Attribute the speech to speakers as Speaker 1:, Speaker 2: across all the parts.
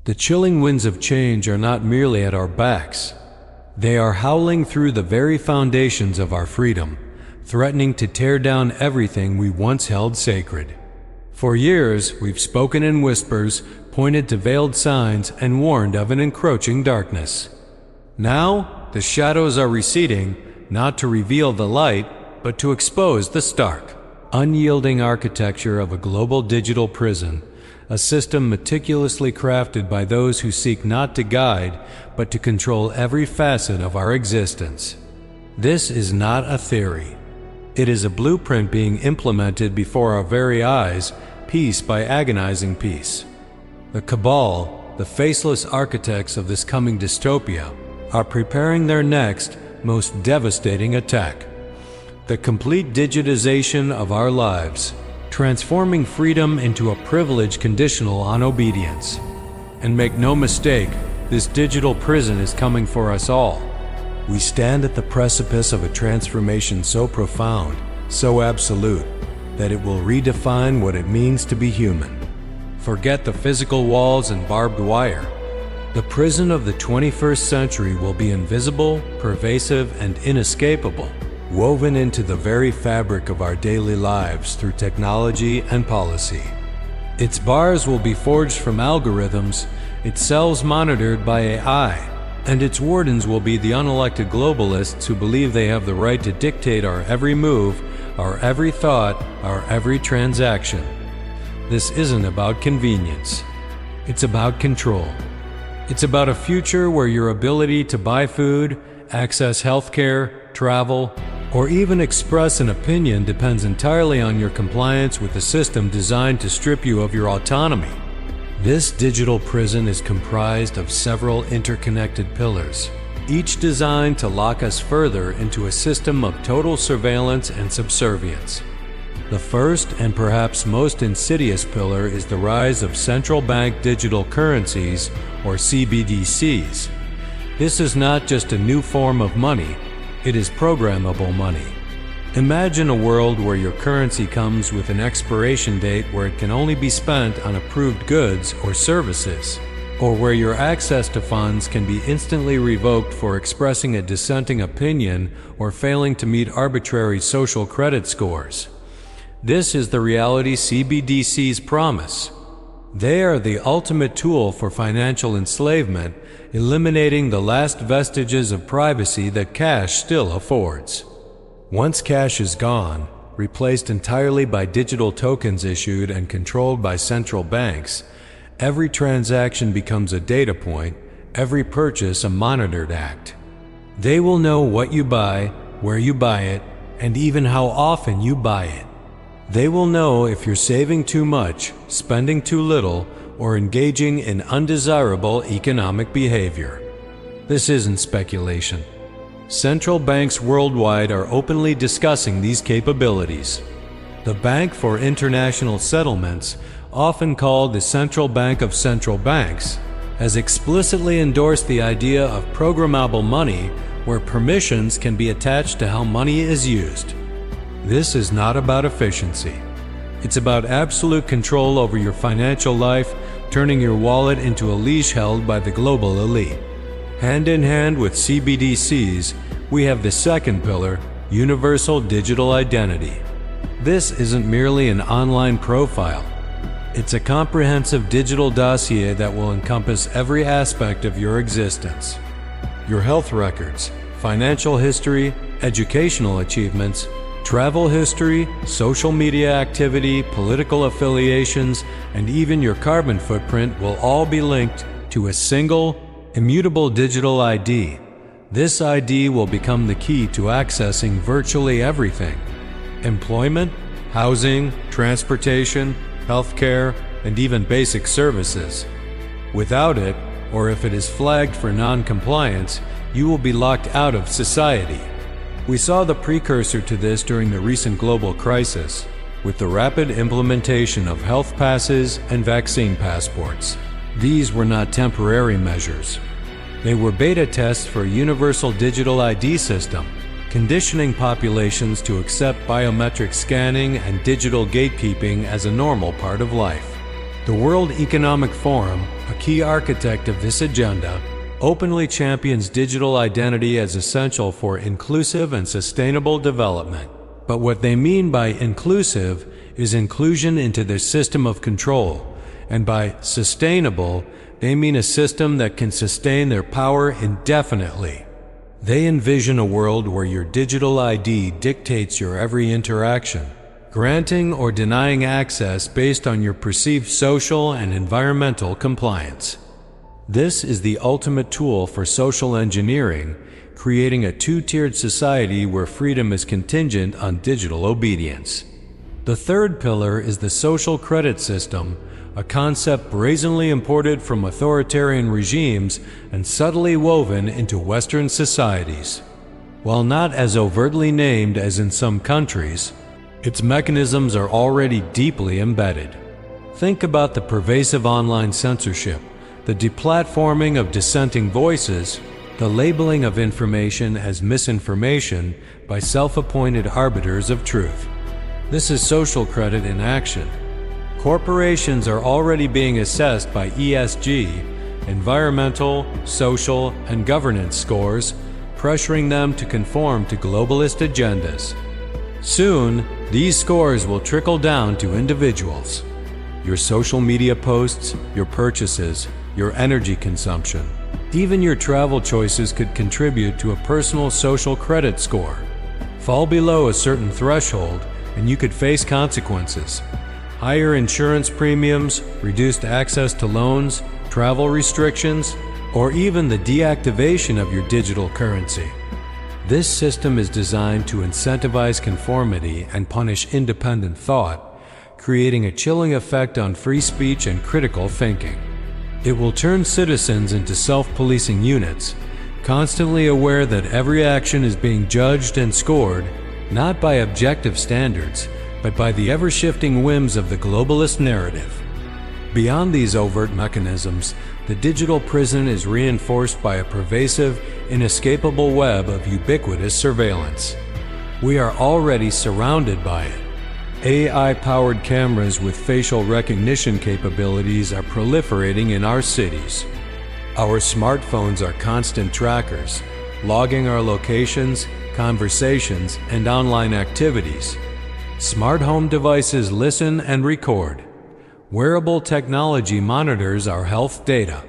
Speaker 1: The chilling winds of change are not merely at our backs. They are howling through the very foundations of our freedom, threatening to tear down everything we once held sacred. For years, we've spoken in whispers, pointed to veiled signs, and warned of an encroaching darkness. Now, the shadows are receding, not to reveal the light, but to expose the stark, unyielding architecture of a global digital prison, a system meticulously crafted by those who seek not to guide, but to control every facet of our existence. This is not a theory. It is a blueprint being implemented before our very eyes, piece by agonizing piece. The Cabal, the faceless architects of this coming dystopia, are preparing their next, most devastating attack. The complete digitization of our lives, transforming freedom into a privilege conditional on obedience. And make no mistake, this digital prison is coming for us all. We stand at the precipice of a transformation so profound, so absolute, that it will redefine what it means to be human. Forget the physical walls and barbed wire. The prison of the 21st century will be invisible, pervasive, and inescapable, woven into the very fabric of our daily lives through technology and policy. Its bars will be forged from algorithms, its cells monitored by AI, and its wardens will be the unelected globalists who believe they have the right to dictate our every move, our every thought, our every transaction. This isn't about convenience. It's about control. It's about a future where your ability to buy food, access healthcare, travel, or even express an opinion depends entirely on your compliance with a system designed to strip you of your autonomy. This digital prison is comprised of several interconnected pillars, each designed to lock us further into a system of total surveillance and subservience. The first and perhaps most insidious pillar is the rise of central bank digital currencies, or CBDCs. This is not just a new form of money, it is programmable money. Imagine a world where your currency comes with an expiration date where it can only be spent on approved goods or services, or where your access to funds can be instantly revoked for expressing a dissenting opinion or failing to meet arbitrary social credit scores. This is the reality CBDCs promise. They are the ultimate tool for financial enslavement, eliminating the last vestiges of privacy that cash still affords. Once cash is gone, replaced entirely by digital tokens issued and controlled by central banks, every transaction becomes a data point, every purchase a monitored act. They will know what you buy, where you buy it, and even how often you buy it. They will know if you're saving too much, spending too little, or engaging in undesirable economic behavior. This isn't speculation. Central banks worldwide are openly discussing these capabilities. The Bank for International Settlements, often called the Central Bank of Central Banks, has explicitly endorsed the idea of programmable money where permissions can be attached to how money is used. This is not about efficiency. It's about absolute control over your financial life, turning your wallet into a leash held by the global elite. Hand in hand with CBDCs, we have the second pillar, universal digital identity. This isn't merely an online profile. It's a comprehensive digital dossier that will encompass every aspect of your existence. Your health records, financial history, educational achievements, travel history, social media activity, political affiliations, and even your carbon footprint will all be linked to a single, immutable digital ID. This ID will become the key to accessing virtually everything: employment, housing, transportation, healthcare, and even basic services. Without it, or if it is flagged for non-compliance, you will be locked out of society. We saw the precursor to this during the recent global crisis, with the rapid implementation of health passes and vaccine passports. These were not temporary measures. They were beta tests for a universal digital ID system, conditioning populations to accept biometric scanning and digital gatekeeping as a normal part of life. The World Economic Forum, a key architect of this agenda, openly champions digital identity as essential for inclusive and sustainable development. But what they mean by inclusive is inclusion into their system of control, and by sustainable, they mean a system that can sustain their power indefinitely. They envision a world where your digital ID dictates your every interaction, granting or denying access based on your perceived social and environmental compliance. This is the ultimate tool for social engineering, creating a two-tiered society where freedom is contingent on digital obedience. The third pillar is the social credit system, a concept brazenly imported from authoritarian regimes and subtly woven into Western societies. While not as overtly named as in some countries, its mechanisms are already deeply embedded. Think about the pervasive online censorship, the deplatforming of dissenting voices, the labeling of information as misinformation by self-appointed arbiters of truth. This is social credit in action. Corporations are already being assessed by ESG, environmental, social, and governance scores, pressuring them to conform to globalist agendas. Soon, these scores will trickle down to individuals. Your social media posts, your purchases, your energy consumption, even your travel choices could contribute to a personal social credit score. Fall below a certain threshold, and you could face consequences. Higher insurance premiums, reduced access to loans, travel restrictions, or even the deactivation of your digital currency. This system is designed to incentivize conformity and punish independent thought, creating a chilling effect on free speech and critical thinking. It will turn citizens into self-policing units, constantly aware that every action is being judged and scored, not by objective standards, but by the ever-shifting whims of the globalist narrative. Beyond these overt mechanisms, the digital prison is reinforced by a pervasive, inescapable web of ubiquitous surveillance. We are already surrounded by it. AI-powered cameras with facial recognition capabilities are proliferating in our cities. Our smartphones are constant trackers, logging our locations, conversations, and online activities. Smart home devices listen and record. Wearable technology monitors our health data.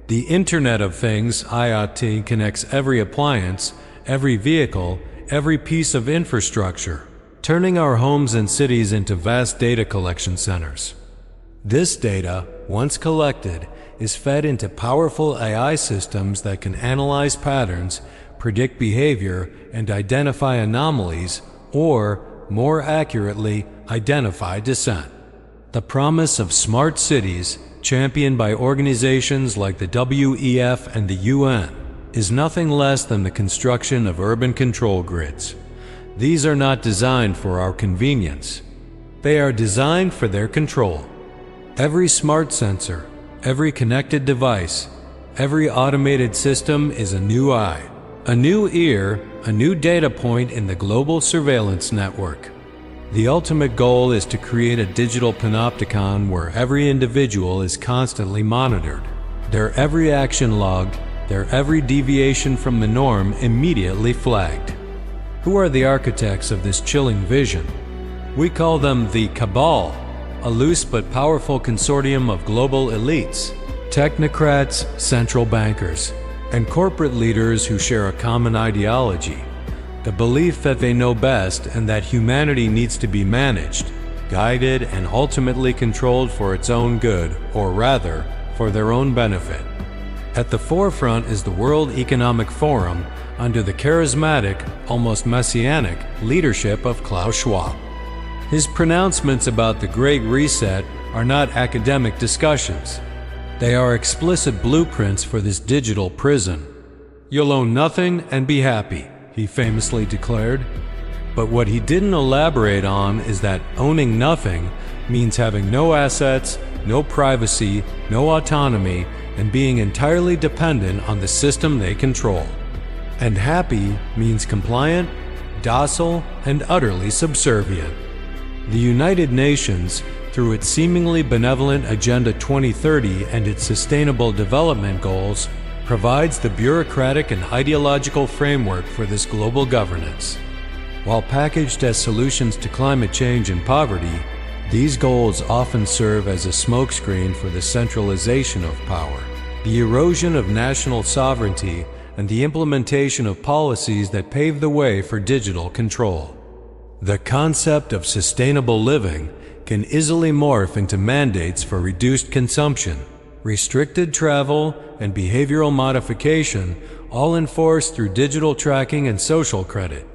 Speaker 1: The Internet of Things, IoT, connects every appliance, every vehicle, every piece of infrastructure, turning our homes and cities into vast data collection centers. This data, once collected, is fed into powerful AI systems that can analyze patterns, predict behavior, and identify anomalies, or, more accurately, identify dissent. The promise of smart cities, championed by organizations like the WEF and the UN, is nothing less than the construction of urban control grids. These are not designed for our convenience. They are designed for their control. Every smart sensor, every connected device, every automated system is a new eye, a new ear, a new data point in the global surveillance network. The ultimate goal is to create a digital panopticon where every individual is constantly monitored, their every action logged, their every deviation from the norm immediately flagged. Who are the architects of this chilling vision? We call them the Cabal, a loose but powerful consortium of global elites, technocrats, central bankers, and corporate leaders who share a common ideology. The belief that they know best and that humanity needs to be managed, guided, and ultimately controlled for its own good, or rather, for their own benefit. At the forefront is the World Economic Forum under the charismatic, almost messianic, leadership of Klaus Schwab. His pronouncements about the Great Reset are not academic discussions. They are explicit blueprints for this digital prison. "You'll own nothing and be happy," he famously declared. But what he didn't elaborate on is that owning nothing means having no assets, no privacy, no autonomy, and being entirely dependent on the system they control. And happy means compliant, docile, and utterly subservient. The United Nations, through its seemingly benevolent Agenda 2030 and its Sustainable Development Goals, provides the bureaucratic and ideological framework for this global governance. While packaged as solutions to climate change and poverty, these goals often serve as a smokescreen for the centralization of power, the erosion of national sovereignty, and the implementation of policies that pave the way for digital control. The concept of sustainable living can easily morph into mandates for reduced consumption, restricted travel, and behavioral modification, all enforced through digital tracking and social credit.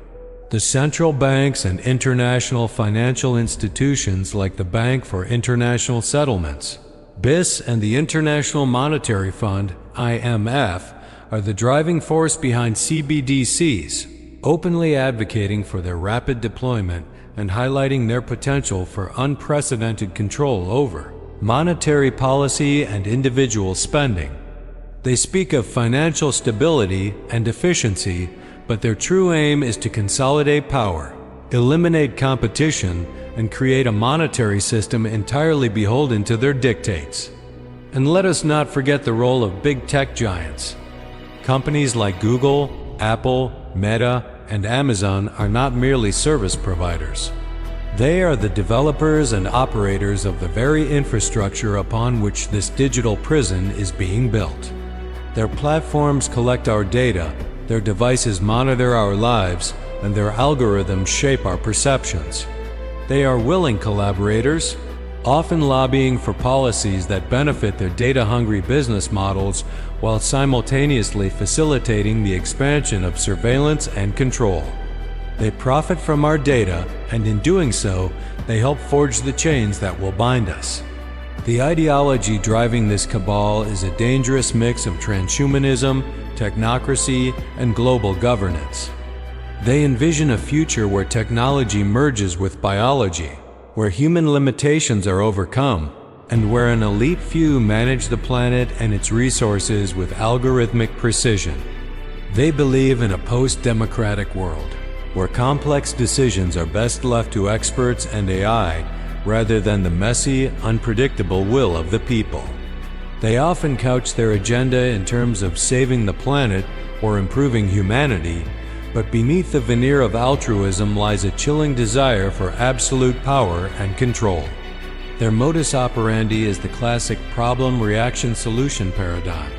Speaker 1: The central banks and international financial institutions like the Bank for International Settlements, BIS, and the International Monetary Fund, IMF, are the driving force behind CBDCs, openly advocating for their rapid deployment and highlighting their potential for unprecedented control over monetary policy and individual spending. They speak of financial stability and efficiency, but their true aim is to consolidate power, eliminate competition, and create a monetary system entirely beholden to their dictates. And let us not forget the role of big tech giants. Companies like Google, Apple, Meta, and Amazon are not merely service providers. They are the developers and operators of the very infrastructure upon which this digital prison is being built. Their platforms collect our data, their devices monitor our lives, and their algorithms shape our perceptions. They are willing collaborators, often lobbying for policies that benefit their data-hungry business models while simultaneously facilitating the expansion of surveillance and control. They profit from our data, and in doing so, they help forge the chains that will bind us. The ideology driving this cabal is a dangerous mix of transhumanism, technocracy, and global governance. They envision a future where technology merges with biology, where human limitations are overcome, and where an elite few manage the planet and its resources with algorithmic precision. They believe in a post-democratic world, where complex decisions are best left to experts and AI rather than the messy, unpredictable will of the people. They often couch their agenda in terms of saving the planet or improving humanity, but beneath the veneer of altruism lies a chilling desire for absolute power and control. Their modus operandi is the classic problem-reaction-solution paradigm.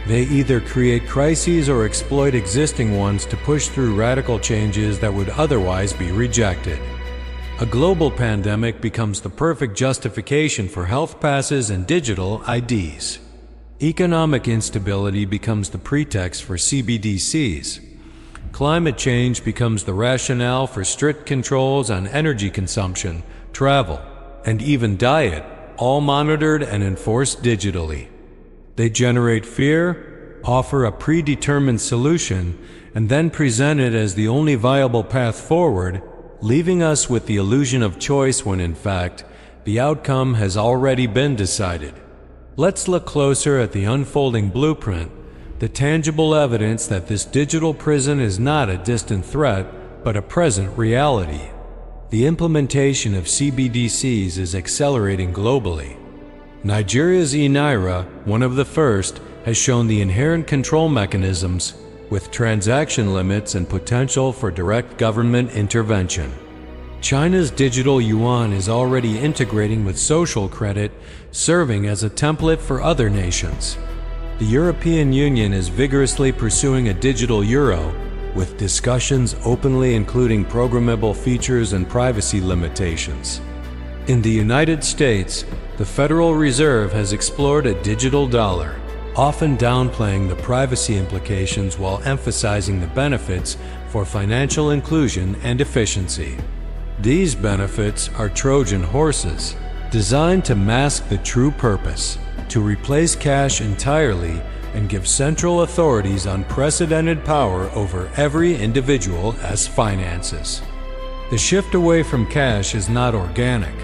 Speaker 1: They either create crises or exploit existing ones to push through radical changes that would otherwise be rejected. A global pandemic becomes the perfect justification for health passes and digital IDs. Economic instability becomes the pretext for CBDCs. Climate change becomes the rationale for strict controls on energy consumption, travel, and even diet, all monitored and enforced digitally. They generate fear, offer a predetermined solution, and then present it as the only viable path forward, leaving us with the illusion of choice when in fact, the outcome has already been decided. Let's look closer at the unfolding blueprint, the tangible evidence that this digital prison is not a distant threat, but a present reality. The implementation of CBDCs is accelerating globally. Nigeria's e-Naira, one of the first, has shown the inherent control mechanisms with transaction limits and potential for direct government intervention. China's digital yuan is already integrating with social credit, serving as a template for other nations. The European Union is vigorously pursuing a digital euro, with discussions openly including programmable features and privacy limitations. In the United States, the Federal Reserve has explored a digital dollar, often downplaying the privacy implications while emphasizing the benefits for financial inclusion and efficiency. These benefits are Trojan horses, designed to mask the true purpose, to replace cash entirely and give central authorities unprecedented power over every individual's finances. The shift away from cash is not organic.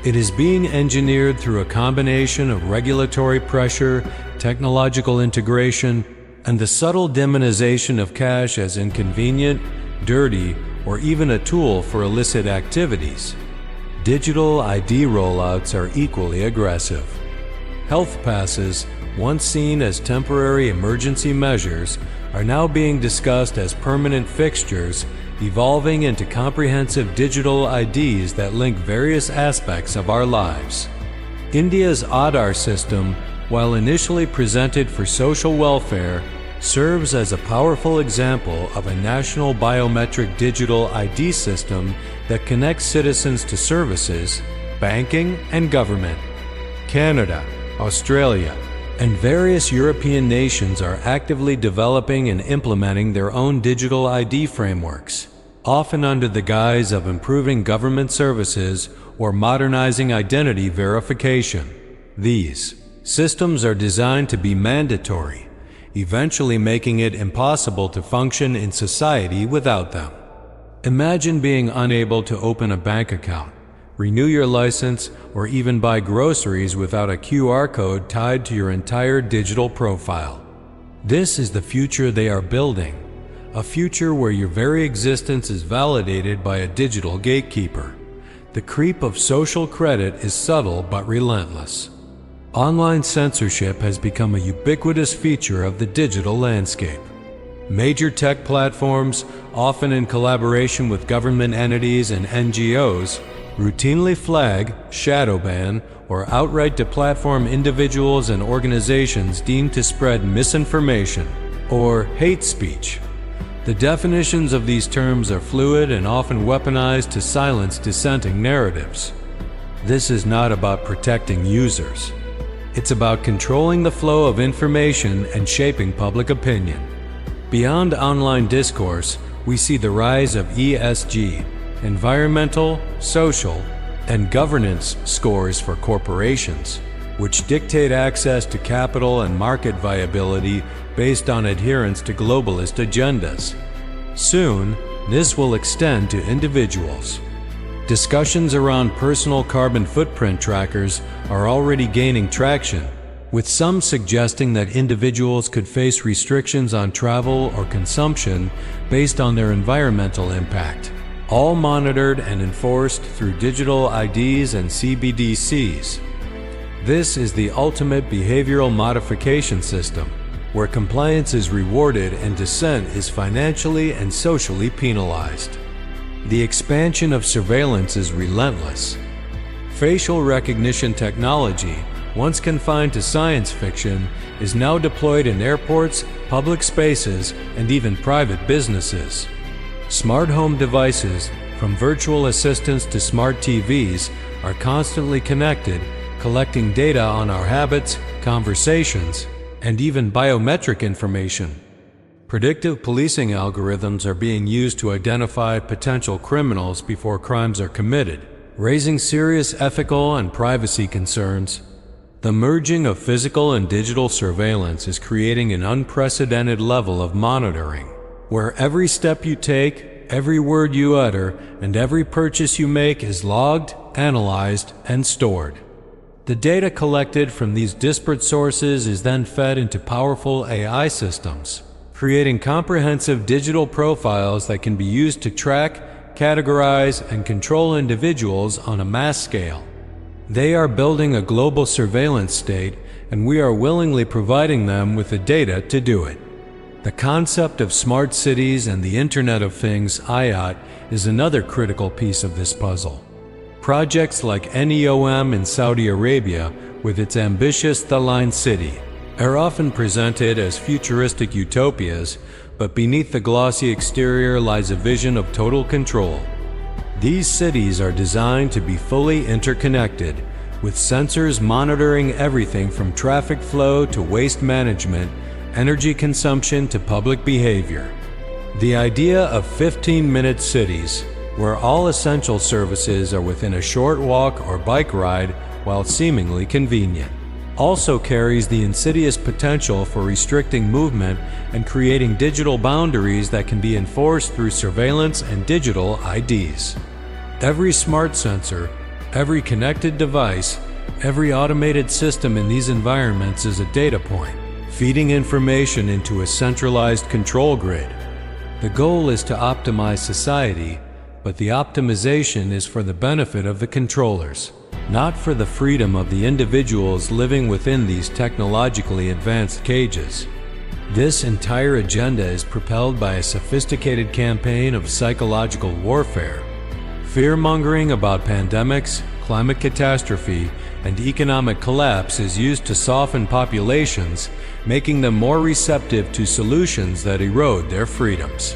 Speaker 1: It is being engineered through a combination of regulatory pressure, technological integration, and the subtle demonization of cash as inconvenient, dirty, or even a tool for illicit activities. Digital ID rollouts are equally aggressive. Health passes, once seen as temporary emergency measures, are now being discussed as permanent fixtures, evolving into comprehensive digital IDs that link various aspects of our lives. India's Aadhaar system, while initially presented for social welfare, serves as a powerful example of a national biometric digital ID system that connects citizens to services, banking, and government. Canada, Australia, and various European nations are actively developing and implementing their own digital ID frameworks, often under the guise of improving government services or modernizing identity verification. These systems are designed to be mandatory, eventually making it impossible to function in society without them. Imagine being unable to open a bank account, renew your license, or even buy groceries without a QR code tied to your entire digital profile. This is the future they are building, a future where your very existence is validated by a digital gatekeeper. The creep of social credit is subtle but relentless. Online censorship has become a ubiquitous feature of the digital landscape. Major tech platforms, often in collaboration with government entities and NGOs, routinely flag, shadow ban, or outright deplatform individuals and organizations deemed to spread misinformation or hate speech. The definitions of these terms are fluid and often weaponized to silence dissenting narratives. This is not about protecting users. It's about controlling the flow of information and shaping public opinion. Beyond online discourse, we see the rise of ESG, environmental, social, and governance scores for corporations, which dictate access to capital and market viability based on adherence to globalist agendas. Soon, this will extend to individuals. Discussions around personal carbon footprint trackers are already gaining traction, with some suggesting that individuals could face restrictions on travel or consumption based on their environmental impact, all monitored and enforced through digital IDs and CBDCs. This is the ultimate behavioral modification system, where compliance is rewarded and dissent is financially and socially penalized. The expansion of surveillance is relentless. Facial recognition technology, once confined to science fiction, is now deployed in airports, public spaces, and even private businesses. Smart home devices, from virtual assistants to smart TVs, are constantly connected, collecting data on our habits, conversations, and even biometric information. Predictive policing algorithms are being used to identify potential criminals before crimes are committed, raising serious ethical and privacy concerns. The merging of physical and digital surveillance is creating an unprecedented level of monitoring, where every step you take, every word you utter, and every purchase you make is logged, analyzed, and stored. The data collected from these disparate sources is then fed into powerful AI systems, creating comprehensive digital profiles that can be used to track, categorize, and control individuals on a mass scale. They are building a global surveillance state, and we are willingly providing them with the data to do it. The concept of smart cities and the Internet of Things (IoT) is another critical piece of this puzzle. Projects like NEOM in Saudi Arabia, with its ambitious Thaline City, are often presented as futuristic utopias, but beneath the glossy exterior lies a vision of total control. These cities are designed to be fully interconnected, with sensors monitoring everything from traffic flow to waste management, energy consumption to public behavior. The idea of 15-minute cities, where all essential services are within a short walk or bike ride while seemingly convenient, also carries the insidious potential for restricting movement and creating digital boundaries that can be enforced through surveillance and digital IDs. Every smart sensor, every connected device, every automated system in these environments is a data point, feeding information into a centralized control grid. The goal is to optimize society, but the optimization is for the benefit of the controllers, not for the freedom of the individuals living within these technologically advanced cages. This entire agenda is propelled by a sophisticated campaign of psychological warfare. Fear-mongering about pandemics, climate catastrophe, and economic collapse is used to soften populations, making them more receptive to solutions that erode their freedoms.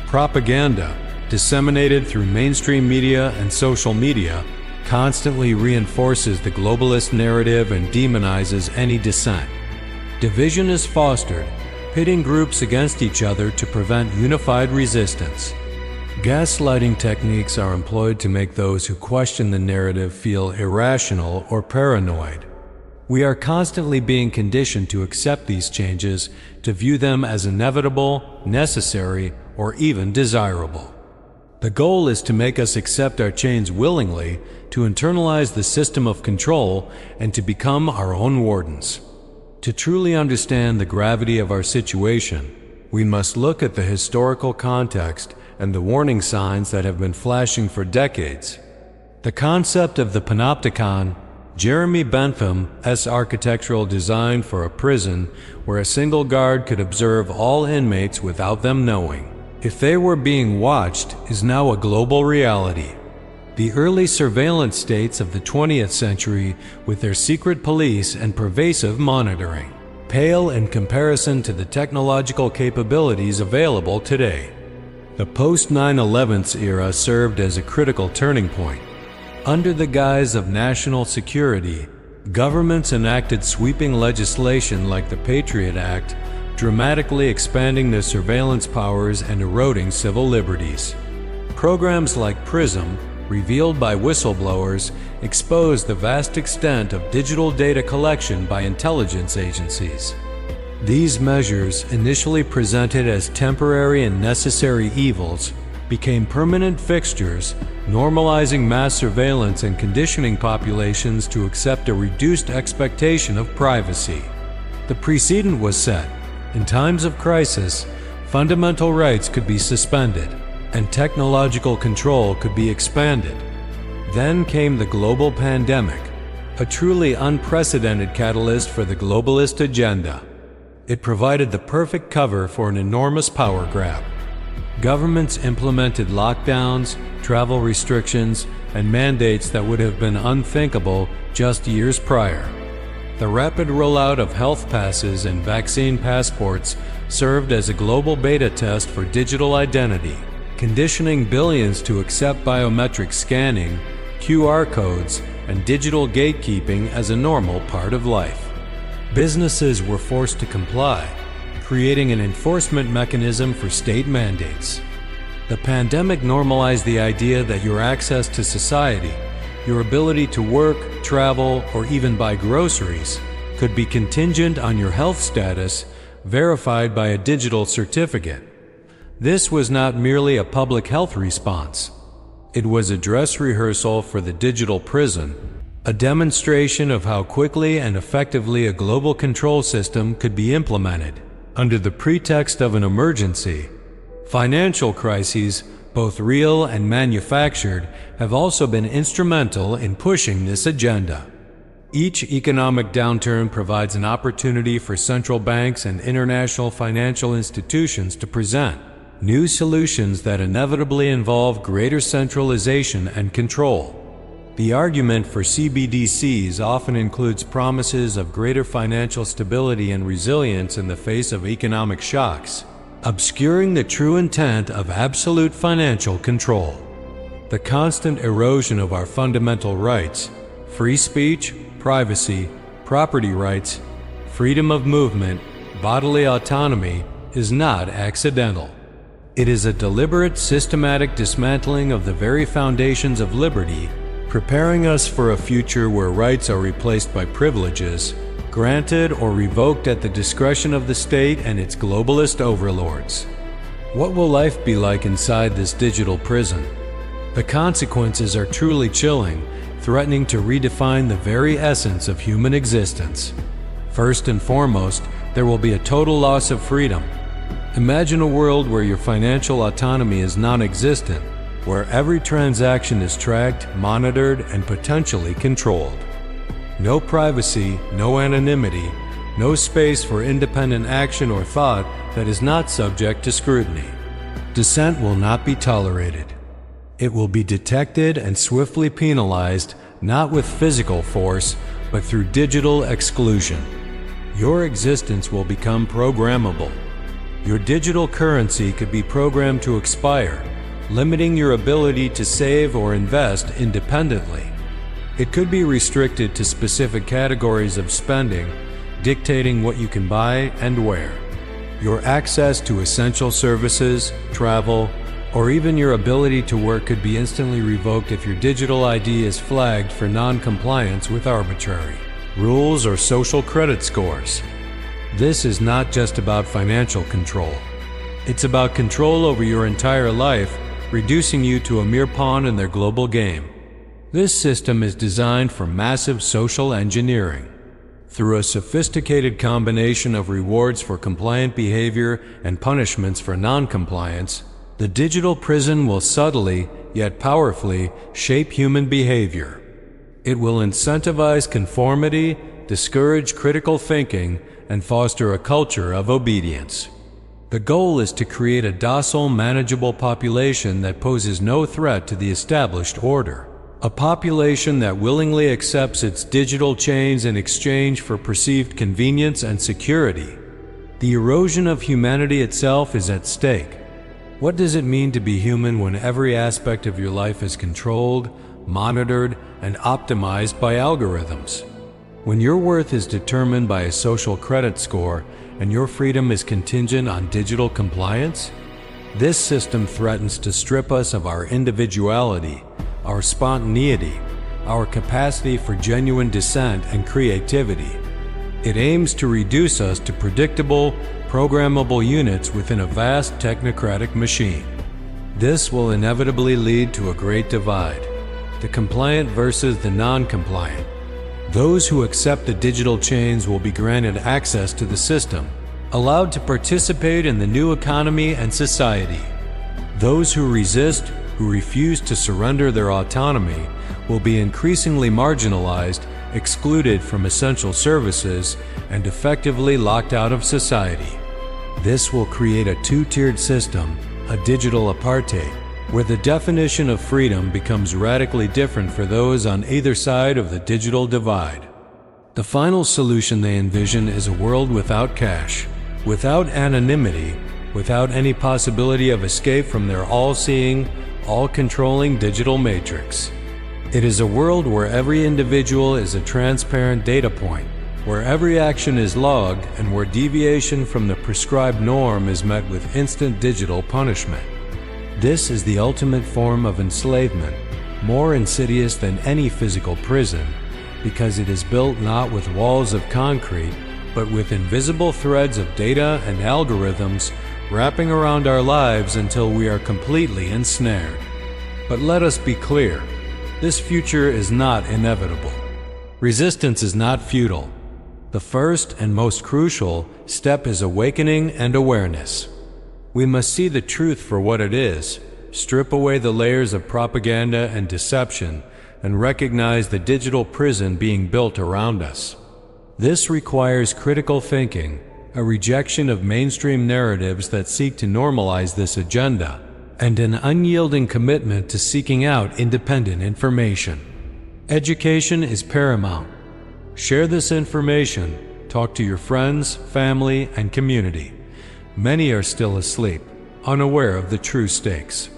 Speaker 1: Propaganda, disseminated through mainstream media and social media, constantly reinforces the globalist narrative and demonizes any dissent. Division is fostered, pitting groups against each other to prevent unified resistance. Gaslighting techniques are employed to make those who question the narrative feel irrational or paranoid. We are constantly being conditioned to accept these changes, to view them as inevitable, necessary, or even desirable. The goal is to make us accept our change willingly, to internalize the system of control, and to become our own wardens. To truly understand the gravity of our situation, we must look at the historical context and the warning signs that have been flashing for decades. The concept of the panopticon, Jeremy Bentham's architectural design for a prison where a single guard could observe all inmates without them knowing, if they were being watched, is now a global reality. The early surveillance states of the 20th century, with their secret police and pervasive monitoring, pale in comparison to the technological capabilities available today. The post-9/11 era served as a critical turning point. Under the guise of national security, governments enacted sweeping legislation like the Patriot Act, dramatically expanding their surveillance powers and eroding civil liberties. Programs like PRISM, revealed by whistleblowers, exposed the vast extent of digital data collection by intelligence agencies. These measures, initially presented as temporary and necessary evils, became permanent fixtures, normalizing mass surveillance and conditioning populations to accept a reduced expectation of privacy. The precedent was set. In times of crisis, fundamental rights could be suspended, and technological control could be expanded. Then came the global pandemic, a truly unprecedented catalyst for the globalist agenda. It provided the perfect cover for an enormous power grab. Governments implemented lockdowns, travel restrictions, and mandates that would have been unthinkable just years prior. The rapid rollout of health passes and vaccine passports served as a global beta test for digital identity, conditioning billions to accept biometric scanning, QR codes, and digital gatekeeping as a normal part of life. Businesses were forced to comply, creating an enforcement mechanism for state mandates. The pandemic normalized the idea that your access to society, your ability to work, travel, or even buy groceries, could be contingent on your health status, verified by a digital certificate. This was not merely a public health response. It was a dress rehearsal for the digital prison, a demonstration of how quickly and effectively a global control system could be implemented under the pretext of an emergency. Financial crises, both real and manufactured, have also been instrumental in pushing this agenda. Each economic downturn provides an opportunity for central banks and international financial institutions to present new solutions that inevitably involve greater centralization and control. The argument for CBDCs often includes promises of greater financial stability and resilience in the face of economic shocks, obscuring the true intent of absolute financial control. The constant erosion of our fundamental rights, free speech, privacy, property rights, freedom of movement, bodily autonomy, is not accidental. It is a deliberate, systematic dismantling of the very foundations of liberty, preparing us for a future where rights are replaced by privileges, granted or revoked at the discretion of the state and its globalist overlords. What will life be like inside this digital prison? The consequences are truly chilling, threatening to redefine the very essence of human existence. First and foremost, there will be a total loss of freedom. Imagine a world where your financial autonomy is non-existent, where every transaction is tracked, monitored, and potentially controlled. No privacy, no anonymity, no space for independent action or thought that is not subject to scrutiny. Dissent will not be tolerated. It will be detected and swiftly penalized, not with physical force, but through digital exclusion. Your existence will become programmable. Your digital currency could be programmed to expire, limiting your ability to save or invest independently. It could be restricted to specific categories of spending, dictating what you can buy and where. Your access to essential services, travel, or even your ability to work could be instantly revoked if your digital ID is flagged for non-compliance with arbitrary rules or social credit scores. This is not just about financial control. It's about control over your entire life, reducing you to a mere pawn in their global game. This system is designed for massive social engineering. Through a sophisticated combination of rewards for compliant behavior and punishments for non-compliance, the digital prison will subtly, yet powerfully, shape human behavior. It will incentivize conformity, discourage critical thinking, and foster a culture of obedience. The goal is to create a docile, manageable population that poses no threat to the established order. A population that willingly accepts its digital chains in exchange for perceived convenience and security. The erosion of humanity itself is at stake. What does it mean to be human when every aspect of your life is controlled, monitored, and optimized by algorithms? When your worth is determined by a social credit score and your freedom is contingent on digital compliance? This system threatens to strip us of our individuality, our spontaneity, our capacity for genuine dissent and creativity. It aims to reduce us to predictable, programmable units within a vast technocratic machine. This will inevitably lead to a great divide: the compliant versus the non-compliant. Those who accept the digital chains will be granted access to the system, allowed to participate in the new economy and society. Those who resist, who refuse to surrender their autonomy, will be increasingly marginalized, excluded from essential services, and effectively locked out of society. This will create a two-tiered system, a digital apartheid, where the definition of freedom becomes radically different for those on either side of the digital divide. The final solution they envision is a world without cash, without anonymity, without any possibility of escape from their all-seeing, all-controlling digital matrix. It is a world where every individual is a transparent data point, where every action is logged, and where deviation from the prescribed norm is met with instant digital punishment. This is the ultimate form of enslavement, more insidious than any physical prison, because it is built not with walls of concrete, but with invisible threads of data and algorithms wrapping around our lives until we are completely ensnared. But let us be clear, this future is not inevitable. Resistance is not futile. The first and most crucial step is awakening and awareness. We must see the truth for what it is, strip away the layers of propaganda and deception, and recognize the digital prison being built around us. This requires critical thinking, a rejection of mainstream narratives that seek to normalize this agenda, and an unyielding commitment to seeking out independent information. Education is paramount. Share this information, talk to your friends, family, and community. Many are still asleep, unaware of the true stakes.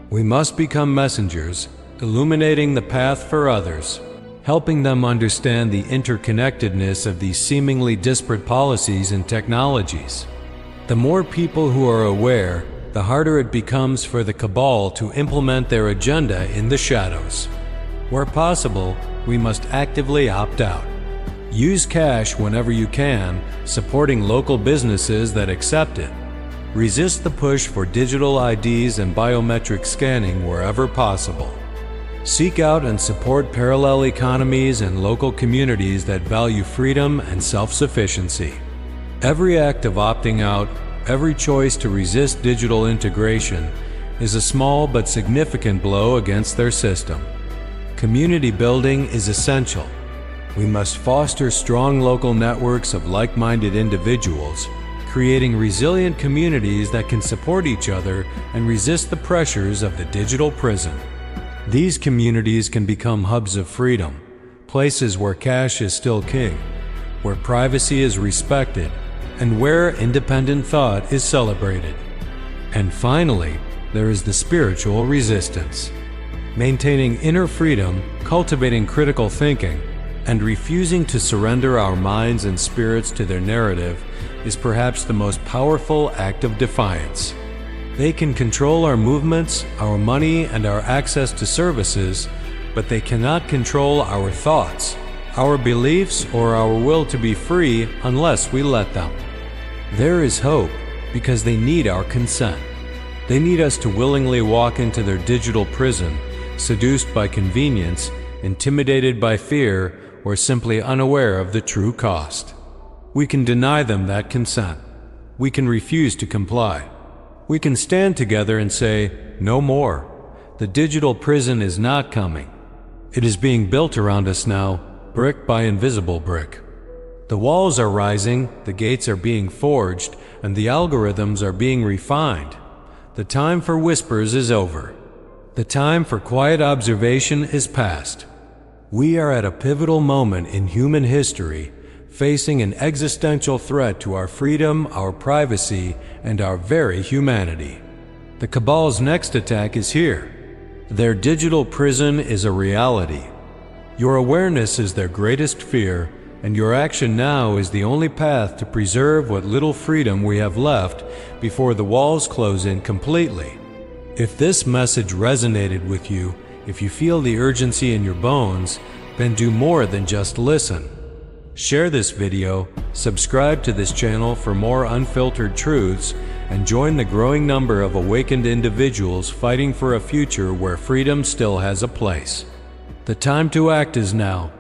Speaker 1: We must become messengers, illuminating the path for others, helping them understand the interconnectedness of these seemingly disparate policies and technologies. The more people who are aware, the harder it becomes for the cabal to implement their agenda in the shadows. Where possible, we must actively opt out. Use cash whenever you can, supporting local businesses that accept it. Resist the push for digital IDs and biometric scanning wherever possible. Seek out and support parallel economies and local communities that value freedom and self-sufficiency. Every act of opting out, every choice to resist digital integration, is a small but significant blow against their system. Community building is essential. We must foster strong local networks of like-minded individuals, creating resilient communities that can support each other and resist the pressures of the digital prison. These communities can become hubs of freedom, places where cash is still king, where privacy is respected, and where independent thought is celebrated. And finally, there is the spiritual resistance. Maintaining inner freedom, cultivating critical thinking, and refusing to surrender our minds and spirits to their narrative is perhaps the most powerful act of defiance. They can control our movements, our money, and our access to services, but they cannot control our thoughts, our beliefs, or our will to be free unless we let them. There is hope because they need our consent. They need us to willingly walk into their digital prison, seduced by convenience, intimidated by fear, or simply unaware of the true cost. We can deny them that consent. We can refuse to comply. We can stand together and say, "No more. The digital prison is not coming. It is being built around us now, brick by invisible brick. The walls are rising, the gates are being forged, and the algorithms are being refined. The time for whispers is over. The time for quiet observation is past. We are at a pivotal moment in human history, facing an existential threat to our freedom, our privacy, and our very humanity. The Cabal's next attack is here. Their digital prison is a reality. Your awareness is their greatest fear, and your action now is the only path to preserve what little freedom we have left before the walls close in completely. If this message resonated with you, if you feel the urgency in your bones, then do more than just listen. Share this video, subscribe to this channel for more unfiltered truths, and join the growing number of awakened individuals fighting for a future where freedom still has a place. The time to act is now.